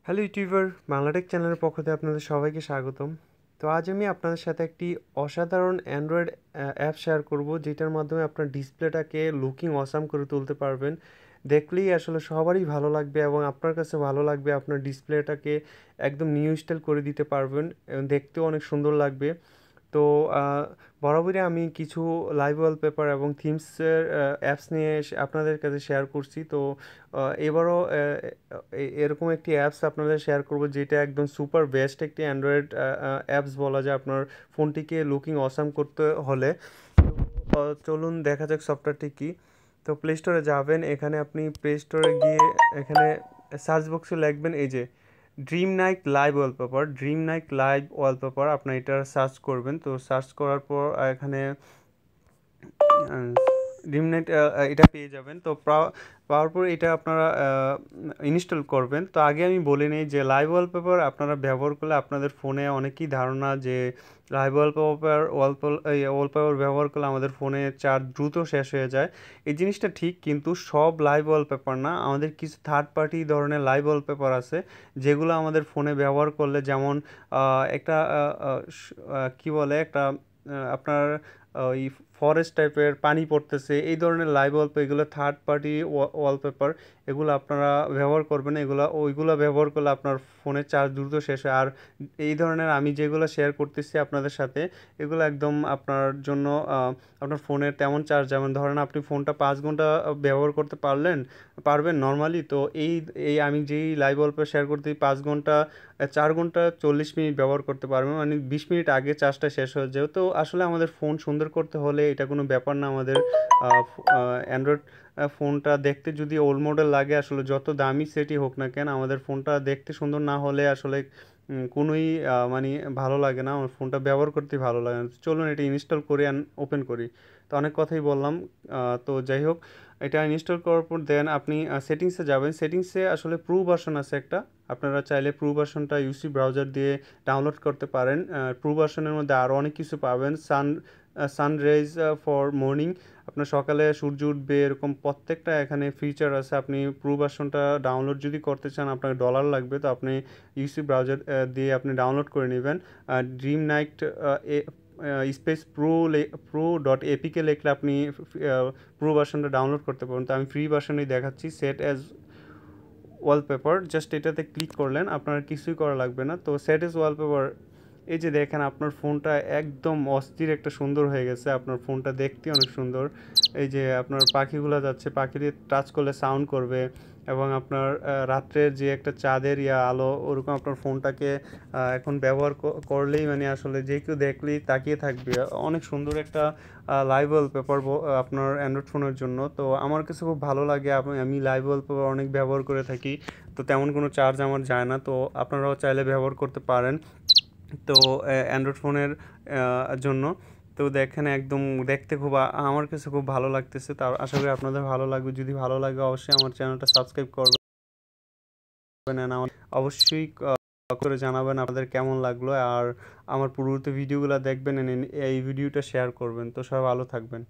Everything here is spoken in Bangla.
হ্যালো ইউটিউবার বাংলাটেক চ্যানেলের পক্ষ থেকে আপনাদের সবাইকে স্বাগতম। তো আজ আমি আপনাদের সাথে একটি অসাধারণ অ্যান্ড্রয়েড অ্যাপ শেয়ার করব, যেটার মাধ্যমে আপনার ডিসপ্লেটাকে লুকিং অসাম করে তুলতে পারবেন। দেখলেই আসলে সবারই ভালো লাগবে এবং আপনার কাছে ভালো লাগবে। আপনার ডিসপ্লেটাকে একদম নিউ স্টাইল করে দিতে পারবেন এবং দেখতেও অনেক সুন্দর লাগবে। তো বরাবরই আমি কিছু লাইভ ওয়ালপেপার এবং থিমসের অ্যাপস নিয়ে আপনাদের কাছে শেয়ার করছি। তো এবারও এরকম একটি অ্যাপস আপনাদের শেয়ার করব, যেটা একদম সুপার বেস্ট একটি অ্যান্ড্রয়েড অ্যাপস বলা যায় আপনার ফোনটিকে লুকিং অসাম করতে হলে। তো চলুন দেখা যাক সফটওয়্যারটি কী। তো প্লে স্টোরে যাবেন, এখানে আপনি প্লে স্টোরে গিয়ে এখানে সার্চ বক্সে লিখবেন এই যে dream night live wallpaper. Dream night live wallpaper আপনার এটা সার্চ করবেন। তো সার্চ করার পর এখানে ড্রিম নাইট এটা পেয়ে যাবেন। তো পাওয়ার পর এটা আপনারা ইনস্টল করবেন। তো আগে আমি বলে নিই যে লাইভ ওয়ালপেপার আপনারা ব্যবহার করলে আপনাদের ফোনে অনেকই ধারণা যে লাইভ ওয়ালপেপার ব্যবহার করলে আমাদের ফোনে চার্জ দ্রুত শেষ হয়ে যায়। এই জিনিসটা ঠিক, কিন্তু সব লাইভ ওয়ালপেপার না। আমাদের কিছু থার্ড পার্টি ধরনের লাইভ ওয়ালপেপার আছে যেগুলো আমাদের ফোনে ব্যবহার করলে, যেমন একটা কি বলে একটা আপনার ওই ফরেস্ট টাইপের পানি পড়তেছে, এই ধরনের লাইভ ওয়ালপেপার, এগুলো থার্ড পার্টি ওয়ালপেপার। এগুলো আপনারা ব্যবহার করবেন। ওইগুলো ব্যবহার করলে আপনার ফোনের চার্জ দ্রুত শেষ হয়। আর এই ধরনের আমি যেগুলো শেয়ার করতেছি আপনাদের সাথে, এগুলো একদম আপনার জন্য আপনার ফোনের তেমন চার্জ, যেমন ধরেন আপনি ফোনটা 5 ঘন্টা ব্যবহার করতে পারবেন নর্মালি। তো এই এই আমি যেই লাইভ ওয়ালপেপার শেয়ার করতে 5 ঘন্টা 4 ঘন্টা 40 মিনিট ব্যবহার করতে পারবেন, মানে 20 মিনিট আগে চার্জটা শেষ হয়ে যায়। তো আসলে আমাদের ফোন সুন্দর করতে হলে এটা কোনো ব্যাপার না। আমাদের অ্যান্ড্রয়েড ফোনটা দেখতে যদি ওল্ড মডেল লাগে, আসলে যত দামি সেটই হোক না কেন, আমাদের ফোনটা দেখতে সুন্দর না হলে আসলে কোনোই মানে ভালো লাগে না, আমার ফোনটা ব্যবহার করতে ভালো লাগে না। চলুন এটা ইনস্টল করে ওপেন করি। তো অনেক কথাই বললাম। তো যাই হোক, এটা ইনস্টল করার পর দেন আপনি সেটিংসে যাবেন। সেটিংসে আসলে প্রো ভার্সন আছে একটা, আপনারা চাইলে প্রো ভার্সনটা ইউসি ব্রাউজার দিয়ে ডাউনলোড করতে পারেন। প্রো ভার্সনের মধ্যে আরও অনেক কিছু পাবেন। সানরাইজ ফর মর্নিং, আপনার সকালে সূর্য উঠবে, এরকম প্রত্যেকটা এখানে ফিচার আছে। আপনি প্রো ভার্সনটা ডাউনলোড যদি করতে চান, আপনার ডলার লাগবে, তো আপনি ইউসি ব্রাউজার দিয়ে আপনি ডাউনলোড করে নেবেন। ড্রিম নাইট স্পেস pro.apk লিখলে আপনি প্রো ভার্সনটা ডাউনলোড করতে পারবেন। তো আমি ফ্রি ভার্সনেই দেখাচ্ছি। সেট অ্যাজ ওয়ালপেপার, জাস্ট এটাতে ক্লিক করলেন, আপনার কিছুই করা লাগবে না। তো সেট অ্যাজ ওয়ালপেপার, এই যে দেখেন আপনার ফোনটা একদম অস্থির একটা সুন্দর হয়ে গেছে। আপনার ফোনটা দেখতে অনেক সুন্দর। এই যে আপনার পাখিগুলো যাচ্ছে, পাখি দিয়ে টাচ করলে সাউন্ড করবে, এবং আপনার রাত্রের যে একটা চাঁদের আলো, ওরকম আপনার ফোনটাকে এখন ব্যবহার করলেই মানে আসলে যে কেউ দেখলেই তাকিয়ে থাকবে। অনেক সুন্দর একটা লাইভ ওয়ালপেপার আপনার অ্যান্ড্রয়েড ফোনের জন্য। তো আমার কাছে খুব ভালো লাগে। আমি লাইভ ওয়ালপেপার অনেক ব্যবহার করে থাকি। তো তেমন কোনো চার্জ আমার যায় না। তো আপনারাও চাইলে ব্যবহার করতে পারেন। তো অ্যান্ড্রয়েড ফোনের জন্য। তো দেখেন একদম দেখতে খুব আমার কাছে খুব ভালো লাগতেছে। তা আশা করি আপনাদের ভালো লাগবে। যদি ভালো লাগে অবশ্যই আমার চ্যানেলটা সাবস্ক্রাইব করবেন, and আমার অবশ্যই করে জানাবেন আপনাদের কেমন লাগলো। আর আমার পূর্ববর্তী ভিডিওগুলো দেখবেন, এই ভিডিওটা শেয়ার করবেন। তো সবাই ভালো থাকবেন।